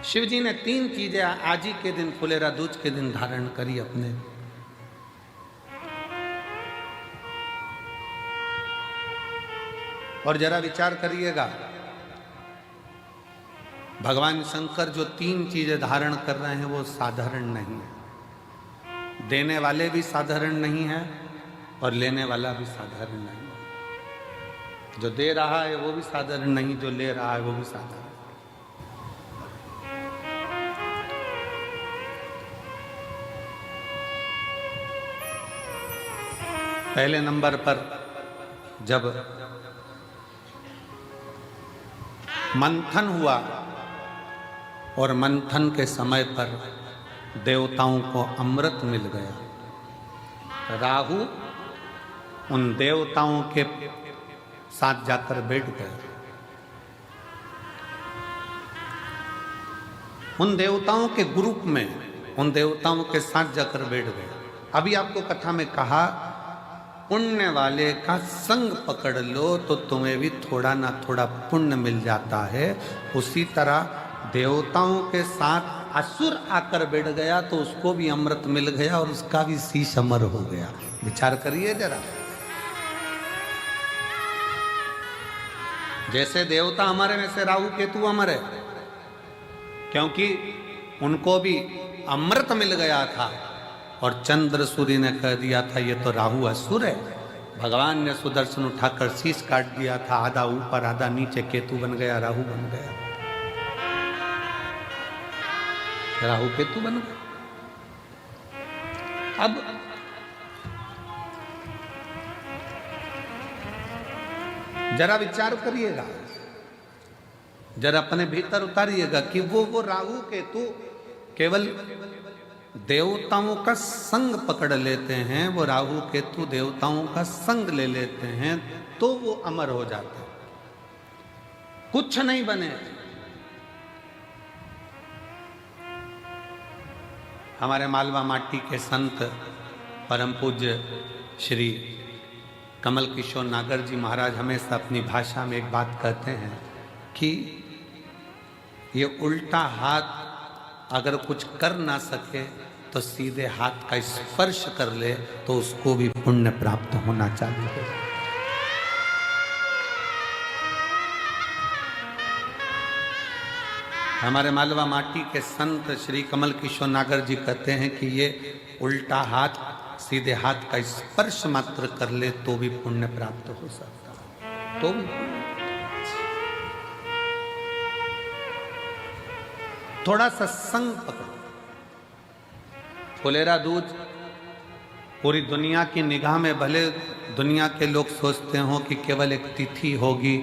शिव जी ने 3 चीजें आज ही के दिन फुलेरा दूज के दिन धारण करी अपने। और जरा विचार करिएगा, भगवान शंकर जो 3 चीजें धारण कर रहे हैं वो साधारण नहीं है। देने वाले भी साधारण नहीं है और लेने वाला भी साधारण नहीं है। जो दे रहा है वो भी साधारण नहीं, जो ले रहा है वो भी साधारण। पहले नंबर पर जब मंथन हुआ और मंथन के समय पर देवताओं को अमृत मिल गया, राहु उन देवताओं के साथ जाकर बैठ गए। उन देवताओं के ग्रुप में, उन देवताओं के साथ जाकर बैठ गए। अभी आपको कथा में कहा, पुण्य वाले का संग पकड़ लो तो तुम्हें भी थोड़ा ना थोड़ा पुण्य मिल जाता है। उसी तरह देवताओं के साथ असुर आकर बैठ गया तो उसको भी अमृत मिल गया और उसका भी शीश अमर हो गया। विचार करिए जरा, जैसे देवता अमर है वैसे राहु केतु अमर है, क्योंकि उनको भी अमृत मिल गया था और चंद्र सूर्य ने कह दिया था ये तो राहु असुर है। भगवान ने सुदर्शन उठाकर शीश काट दिया था, आधा ऊपर आधा नीचे, केतु बन गया, राहु बन गया, राहु केतु बन गया। अब जरा विचार करिएगा, जरा अपने भीतर उतारिएगा कि वो राहु केतु केवल देवताओं का संग पकड़ लेते हैं, वो राहु केतु देवताओं का संग ले लेते हैं तो वो अमर हो जाते हैं, कुछ नहीं बने। हमारे मालवा माटी के संत परम पूज्य श्री कमल किशोर नागर जी महाराज हमेशा अपनी भाषा में एक बात कहते हैं कि ये उल्टा हाथ अगर कुछ कर ना सके तो सीधे हाथ का स्पर्श कर ले तो उसको भी पुण्य प्राप्त होना चाहिए। हमारे मालवा माटी के संत श्री कमल किशोर नागर जी कहते हैं कि ये उल्टा हाथ सीधे हाथ का स्पर्श मात्र कर ले तो भी पुण्य प्राप्त हो सकता है। तो थोड़ा सा संग पकड़ो। फुलेरा दूज पूरी दुनिया की निगाह में, भले दुनिया के लोग सोचते हो कि केवल एक तिथि होगी,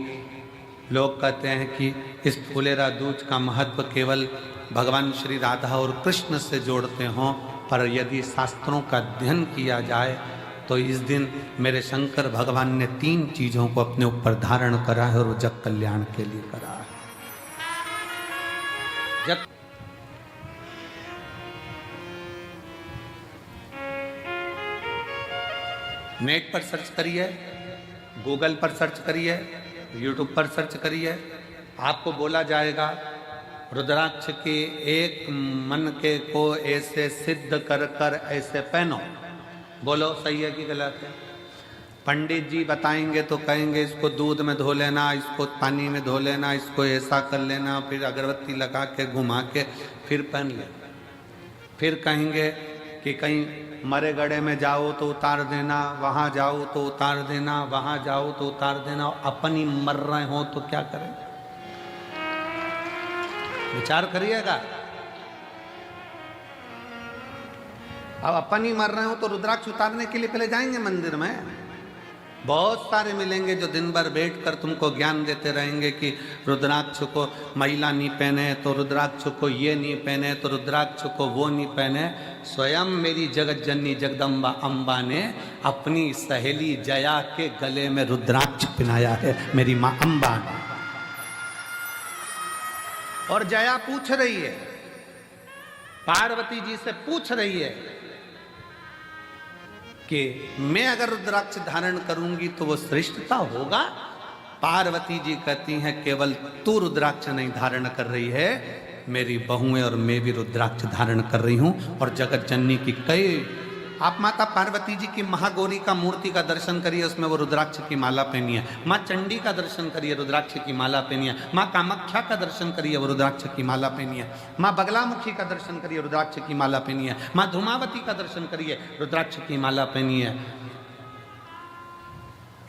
लोग कहते हैं कि इस फुलेरा दूज का महत्व केवल भगवान श्री राधा और कृष्ण से जोड़ते हों, पर यदि शास्त्रों का अध्ययन किया जाए तो इस दिन मेरे शंकर भगवान ने 3 चीज़ों को अपने ऊपर धारण करा है और वो जग कल्याण के लिए करा है। जग नेट पर सर्च करिए, गूगल पर सर्च करिए, यूट्यूब पर सर्च करिए, आपको बोला जाएगा रुद्राक्ष के एक मन के को ऐसे सिद्ध कर कर ऐसे पहनो। बोलो सही है कि गलत है? पंडित जी बताएंगे तो कहेंगे इसको दूध में धो लेना, इसको पानी में धो लेना, इसको ऐसा कर लेना, फिर अगरबत्ती लगा के घुमा के फिर पहन लेना। फिर कहेंगे कि कहीं मरे गड़े में जाओ तो उतार देना, वहाँ जाओ तो उतार देना, वहाँ जाओ तो उतार देना। अपन ही मर रहे हो तो क्या करें? विचार करिएगा। अब अपन ही मर रहे हो तो रुद्राक्ष उतारने के लिए पहले जाएंगे मंदिर में। बहुत सारे मिलेंगे जो दिन भर बैठकर तुमको ज्ञान देते रहेंगे कि रुद्राक्ष को महिला नहीं पहने तो रुद्राक्ष को ये नहीं पहने तो रुद्राक्ष को वो नहीं पहने। स्वयं मेरी जगत जननी जगदम्बा अम्बा ने अपनी सहेली जया के गले में रुद्राक्ष पहनाया है, मेरी माँ अम्बा ने। और जया पूछ रही है, पार्वती जी से पूछ रही है कि मैं अगर रुद्राक्ष धारण करूंगी तो वो श्रेष्ठता होगा? पार्वती जी कहती हैं केवल तू रुद्राक्ष नहीं धारण कर रही है, मेरी बहुएं और मैं भी रुद्राक्ष धारण कर रही हूँ। और जगत जननी की कई, आप माता पार्वती जी की महागौरी का मूर्ति का दर्शन करिए, उसमें वो रुद्राक्ष की माला पहनी है। माँ चंडी का दर्शन करिए, रुद्राक्ष की माला पहनी है। माँ कामाख्या का दर्शन करिए, वो रुद्राक्ष की माला पहनी है। माँ बगलामुखी का दर्शन करिए, रुद्राक्ष की माला पहनी है। माँ धूमावती का दर्शन करिए, रुद्राक्ष की माला पहनी है।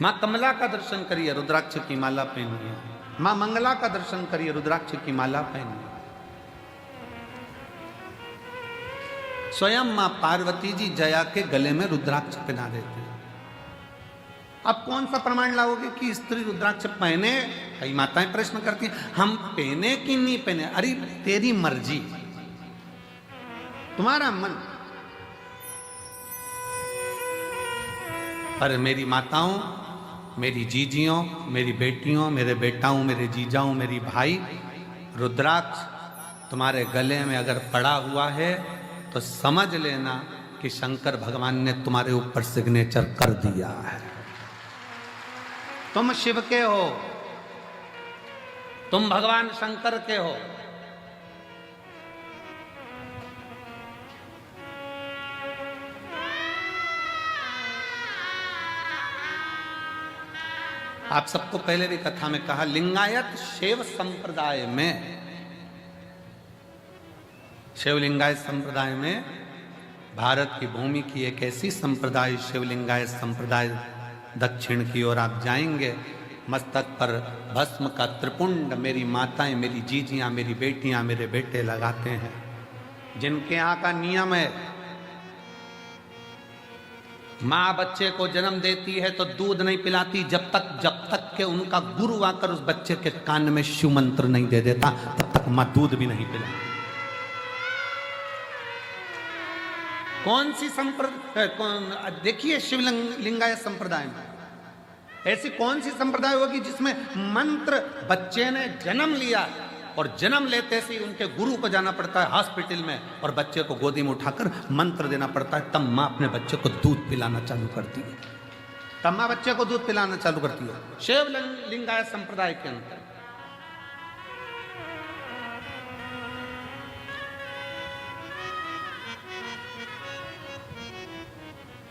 माँ कमला का दर्शन करिए, रुद्राक्ष की माला पहनी है। माँ मंगला का दर्शन करिए, रुद्राक्ष की माला पहनी है। स्वयं मां पार्वती जी जया के गले में रुद्राक्ष पहना देते हैं। अब कौन सा प्रमाण लाओगे कि स्त्री रुद्राक्ष पहने? कई माताएं प्रश्न करती हैं, हम पहने कि नहीं पहने? अरे तेरी मर्जी, तुम्हारा मन। पर मेरी माताओं, मेरी जीजियों, मेरी बेटियों, मेरे बेटाओं, मेरे जीजाओं, मेरी भाई, रुद्राक्ष तुम्हारे गले में अगर पड़ा हुआ है तो समझ लेना कि शंकर भगवान ने तुम्हारे ऊपर सिग्नेचर कर दिया है। तुम शिव के हो, तुम भगवान शंकर के हो। आप सबको पहले भी कथा में कहा, लिंगायत शैव संप्रदाय में, शिवलिंगायत संप्रदाय में, भारत की भूमि की एक ऐसी संप्रदाय शिवलिंगायत संप्रदाय, दक्षिण की ओर आप जाएंगे, मस्तक पर भस्म का त्रिपुंड मेरी माताएं, मेरी जीजियां, मेरी बेटियां, मेरे बेटे लगाते हैं। जिनके यहाँ का नियम है, माँ बच्चे को जन्म देती है तो दूध नहीं पिलाती जब तक के उनका गुरु आकर उस बच्चे के कान में शिव मंत्र नहीं दे देता, तब तक माँ दूध भी नहीं पिलाती। कौन सी संप्रदाय, देखिए शिवलिंगायत संप्रदाय में ऐसी कौन सी संप्रदाय होगी जिसमें मंत्र, बच्चे ने जन्म लिया और जन्म लेते से उनके गुरु को जाना पड़ता है हॉस्पिटल में और बच्चे को गोदी में उठाकर मंत्र देना पड़ता है, तब माँ अपने बच्चे को दूध पिलाना चालू करती है, तब माँ बच्चे को दूध पिलाना चालू करती है। शिवलिंगायत संप्रदाय के अंदर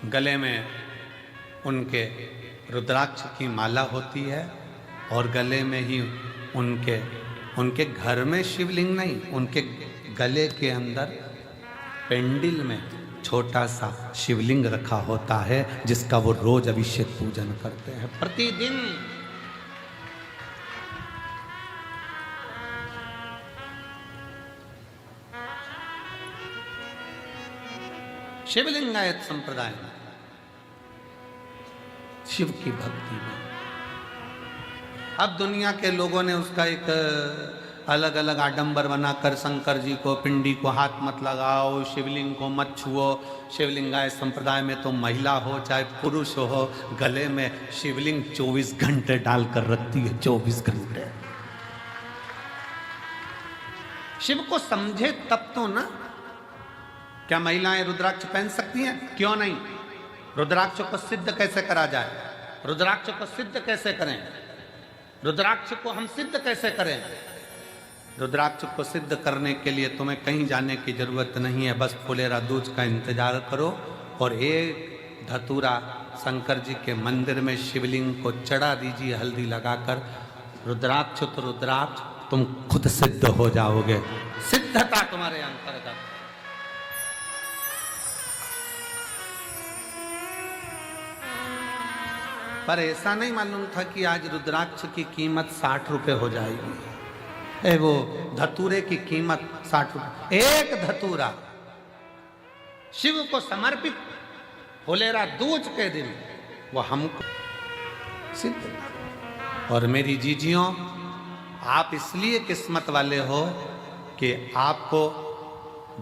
गले में उनके रुद्राक्ष की माला होती है और गले में ही उनके घर में शिवलिंग नहीं, उनके गले के अंदर पेंडिल में छोटा सा शिवलिंग रखा होता है जिसका वो रोज अभिषेक पूजन करते हैं प्रतिदिन। शिवलिंगायत संप्रदाय में शिव की भक्ति में अब दुनिया के लोगों ने उसका एक अलग अलग आडंबर बनाकर शंकर जी को, पिंडी को हाथ मत लगाओ, शिवलिंग को मत छुओ। शिवलिंगायत संप्रदाय में तो महिला हो चाहे पुरुष हो, गले में शिवलिंग 24 घंटे डालकर रखती है, 24 घंटे। शिव को समझे तब तो ना। क्या महिलाएं रुद्राक्ष पहन सकती हैं? क्यों नहीं। रुद्राक्ष को सिद्ध कैसे करा जाए? रुद्राक्ष को सिद्ध कैसे करें? रुद्राक्ष को हम सिद्ध कैसे करें? रुद्राक्ष को सिद्ध करने के लिए तुम्हें कहीं जाने की जरूरत नहीं है, बस फुलेरा दूज का इंतजार करो और एक धतूरा शंकर जी के मंदिर में शिवलिंग को चढ़ा दीजिए हल्दी लगाकर। रुद्राक्ष तो रुद्राक्ष, तुम खुद सिद्ध हो जाओगे, सिद्धता तुम्हारे अंतर्गत। पर ऐसा नहीं मालूम था कि आज रुद्राक्ष की कीमत 60 रुपए हो जाएगी। वो धतूरे की कीमत 60 रुपए, एक धतूरा शिव को समर्पित फुलेरा दूज के दिन वो हमको सिद्ध। और मेरी जीजियों, आप इसलिए किस्मत वाले हो कि आपको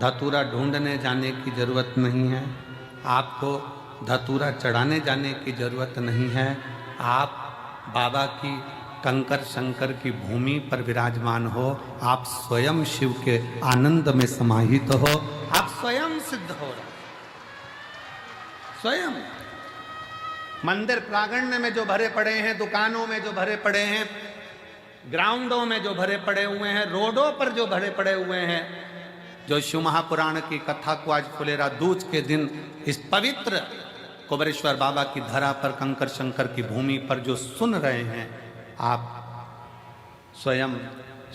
धतूरा ढूंढने जाने की जरूरत नहीं है, आपको धतूरा चढ़ाने जाने की जरूरत नहीं है। आप बाबा की, कंकर शंकर की भूमि पर विराजमान हो, आप स्वयं शिव के आनंद में समाहित हो, आप स्वयं सिद्ध हो रहे, स्वयं। मंदिर प्रांगण में जो भरे पड़े हैं, दुकानों में जो भरे पड़े हैं, ग्राउंडों में जो भरे पड़े हुए हैं, रोडों पर जो भरे पड़े हुए हैं, जो शिव महापुराण की कथा को आज फुलेरा दूज के दिन इस पवित्र कुबेरेश्वर बाबा की धरा पर, कंकर शंकर की भूमि पर जो सुन रहे हैं, आप स्वयं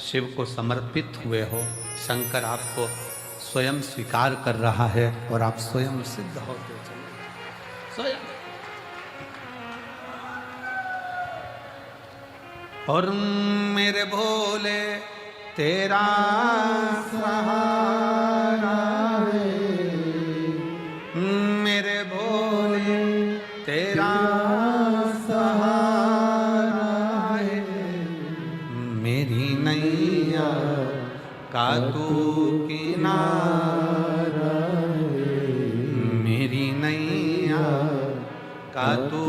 शिव को समर्पित हुए हो। शंकर आपको स्वयं स्वीकार कर रहा है और आप स्वयं सिद्ध होते चले स्वयं। और मेरे भोले तेरा सहारा है, मेरे भोले तेरा सहारा है, मेरी नैया का तू किनारा है, मेरी नैया का तू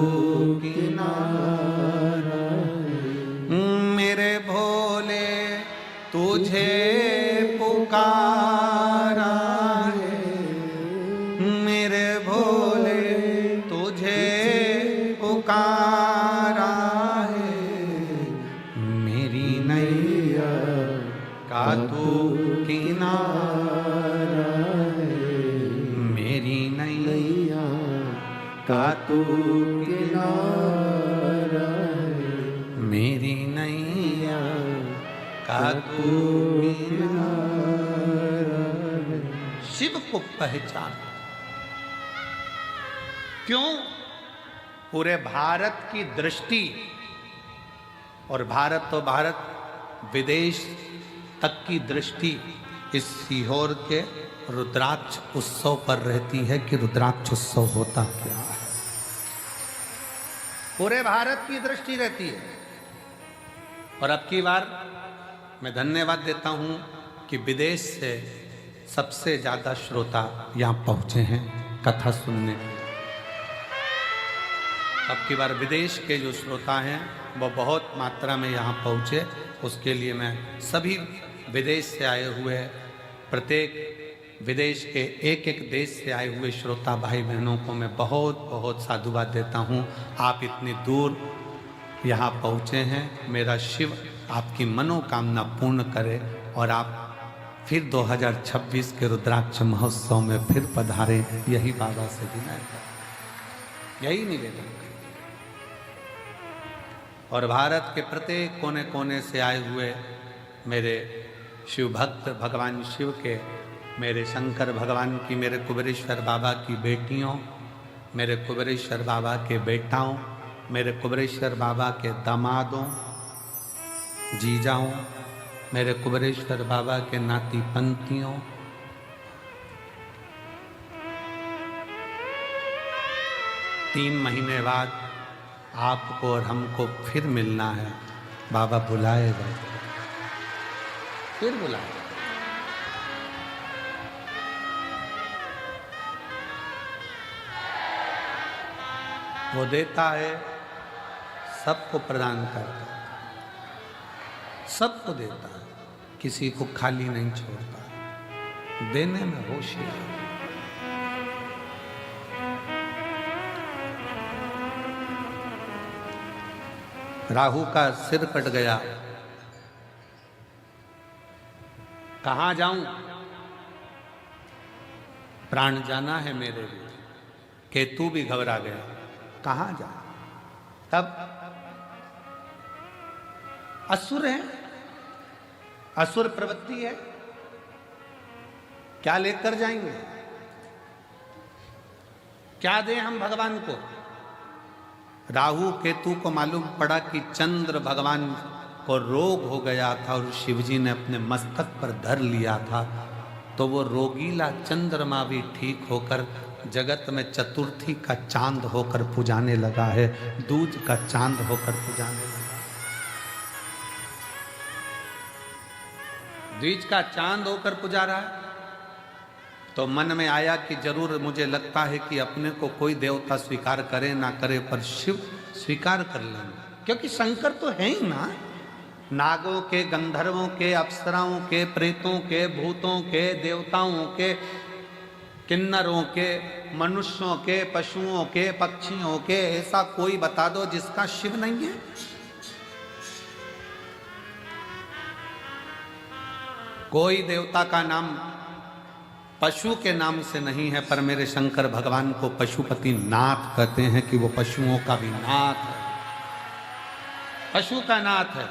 किनारा, मेरे भोले तुझे पुकारा है, मेरे भोले तुझे पुकारा है, मेरी नैया का तू किनारा है, मेरी नैया का तू किनारा है, मेरी नैया का तू किनारा है। शिव को पहचान। क्यों? पूरे भारत की दृष्टि, और भारत तो भारत, विदेश तक की दृष्टि इस सीहोर के रुद्राक्ष उत्सव पर रहती है कि रुद्राक्ष उत्सव होता क्या है। पूरे भारत की दृष्टि रहती है। और अब की बार मैं धन्यवाद देता हूं कि विदेश से सबसे ज्यादा श्रोता यहां पहुंचे हैं कथा सुनने के। अब की बार विदेश के जो श्रोता हैं वो बहुत मात्रा में यहां पहुंचे, उसके लिए मैं सभी विदेश से आए हुए, प्रत्येक विदेश के एक एक देश से आए हुए श्रोता भाई बहनों को मैं बहुत बहुत साधुवाद देता हूं। आप इतनी दूर यहाँ पहुँचे हैं। मेरा शिव आपकी मनोकामना पूर्ण करे और आप फिर 2026 के रुद्राक्ष महोत्सव में फिर पधारें, यही बाबा से विनय है, यही निवेदन है। और भारत के प्रत्येक कोने कोने से आए हुए मेरे शिव भक्त, भगवान शिव के, मेरे शंकर भगवान की, मेरे कुबेरेश्वर बाबा की बेटियों, मेरे कुबेरेश्वर बाबा के बेटाओं, मेरे कुबेरेश्वर बाबा के दामादों, जीजाओं, मेरे कुबेरेश्वर बाबा के नाती पंथियों, तीन महीने बाद आपको और हमको फिर मिलना है। बाबा बुलाएगा, फिर बुलाएगा। वो देता है, सबको प्रदान करता है, सबको देता है, किसी को खाली नहीं छोड़ता, देने में होशियार। राहु का सिर कट गया, कहाँ जाऊं? प्राण जाना है मेरे लिए। केतु भी घबरा गया, कहाँ जाए? तब असुर है, असुर प्रवृत्ति है, क्या लेकर जाएंगे? क्या दें हम भगवान को? राहु केतु को मालूम पड़ा कि चंद्र भगवान को रोग हो गया था और शिवजी ने अपने मस्तक पर धर लिया था, तो वो रोगीला चंद्रमा भी ठीक होकर जगत में चतुर्थी का चांद होकर पुजाने लगा है, दूज का चांद होकर पुजाने लगा। द्विज का चांद होकर पुजा रहा है। तो मन में आया कि जरूर, मुझे लगता है कि अपने को कोई देवता स्वीकार करे ना करे, पर शिव स्वीकार कर लेंगे, क्योंकि शंकर तो है ही ना। नागों के, गंधर्वों के, अप्सराओं के, प्रेतों के, भूतों के, देवताओं के, किन्नरों के, मनुष्यों के, पशुओं के, पक्षियों के, ऐसा कोई बता दो जिसका शिव नहीं है। कोई देवता का नाम पशु के नाम से नहीं है, पर मेरे शंकर भगवान को पशुपति नाथ कहते हैं कि वो पशुओं का भी नाथ है, पशु का नाथ है।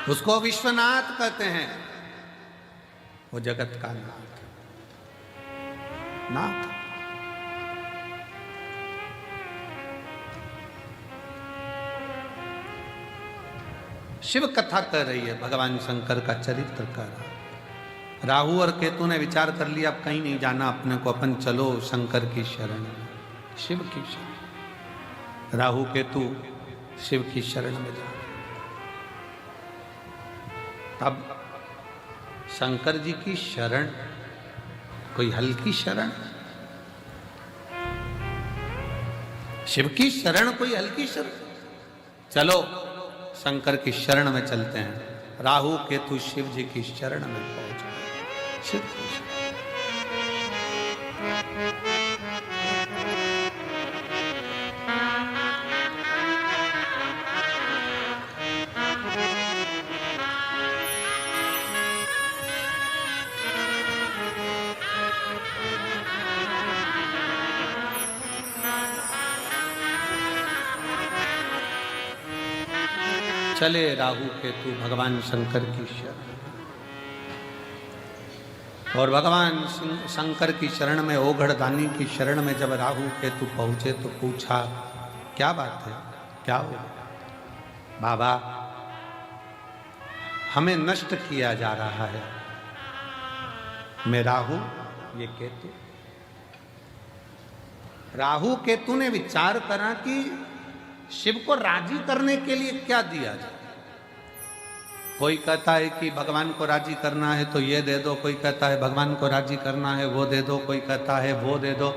उसको विश्वनाथ कहते हैं, वो जगत का नाथ नाथ। शिव कथा कर रही है, भगवान शंकर का चरित्र कर रहा है। राहु और केतु ने विचार कर लिया अब कहीं नहीं जाना अपने को, अपन चलो शंकर की शरण में, शिव की शरण। राहु केतु शिव की शरण में जा, तब शंकर जी की शरण कोई हल्की शरण, शिव की शरण कोई हल्की शरण। चलो शंकर की शरण में चलते हैं। राहु केतु शिव जी की शरण में पहुंच गए। शिव की शरण। चले राहु केतु भगवान शंकर की शरण, और भगवान शंकर की शरण में, ओघड़दानी की शरण में जब राहु केतु पहुंचे तो पूछा क्या बात है, क्या हो बाबा, हमें नष्ट किया जा रहा है। मैं राहु, ये केतु। राहु केतु ने विचार करा कि शिव को राजी करने के लिए क्या दिया जाए। कोई कहता है कि भगवान को राजी करना है तो ये दे दो, कोई कहता है भगवान को राजी करना है वो दे दो, कोई कहता है वो दे दो।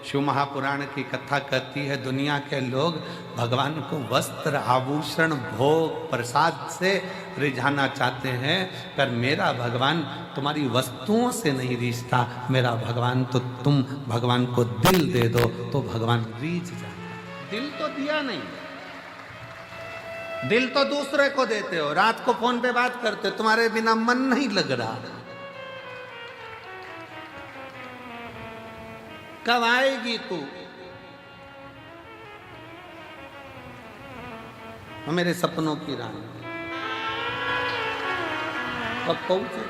शिव महापुराण की कथा कहती है दुनिया के लोग भगवान को वस्त्र, आभूषण, भोग, प्रसाद से रिझाना चाहते हैं, पर मेरा भगवान तुम्हारी वस्तुओं से नहीं रिझता। मेरा भगवान तो तुम भगवान को दिल दे दो तो भगवान रिझ जाए। दिल तो दिया नहीं, दिल तो दूसरे को देते हो। रात को फोन पे बात करते हो, तुम्हारे बिना मन नहीं लग रहा। कब आएगी तू? मेरे सपनों की रानी कब पहुंचे?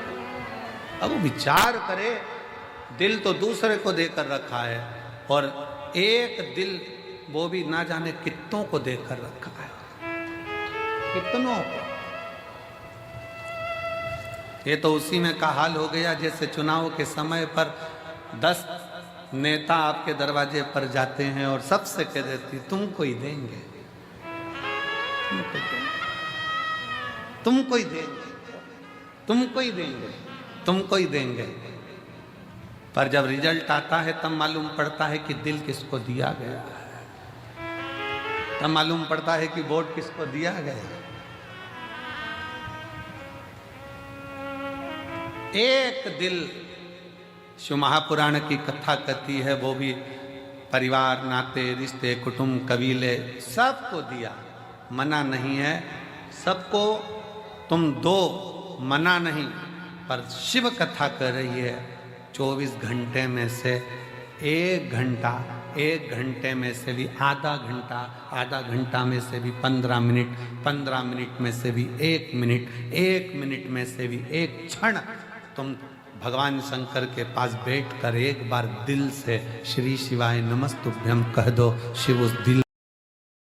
अब वो विचार करे, दिल तो दूसरे को देकर रखा है, और एक दिल वो भी ना जाने कितनों को देकर रखा है, कितनों को। ये तो उसी में का हाल हो गया जैसे चुनाव के समय पर 10 नेता आपके दरवाजे पर जाते हैं और सबसे कह देती तुमको ही देंगे, तुमको ही देंगे, तुमको ही देंगे, तुमको ही देंगे। पर जब रिजल्ट आता है तब मालूम पड़ता है कि दिल किसको दिया गया है, तब मालूम पड़ता है कि वोट किसको दिया गया। एक दिल, शिव महापुराण की कथा कहती है, वो भी परिवार, नाते, रिश्ते, कुटुंब, कबीले सबको दिया, मना नहीं है सबको तुम दो, मना नहीं। पर शिव कथा कर रही है 24 घंटे में से 1 घंटा, 1 घंटे में से भी आधा घंटा, आधा घंटा में से भी 15 मिनट, 15 मिनट में से भी 1 मिनट, 1 मिनट में से भी 1 क्षण तुम भगवान शंकर के पास बैठकर एक बार दिल से श्री शिवाय नमस्तुभ्यम कह दो। शिव उस दिल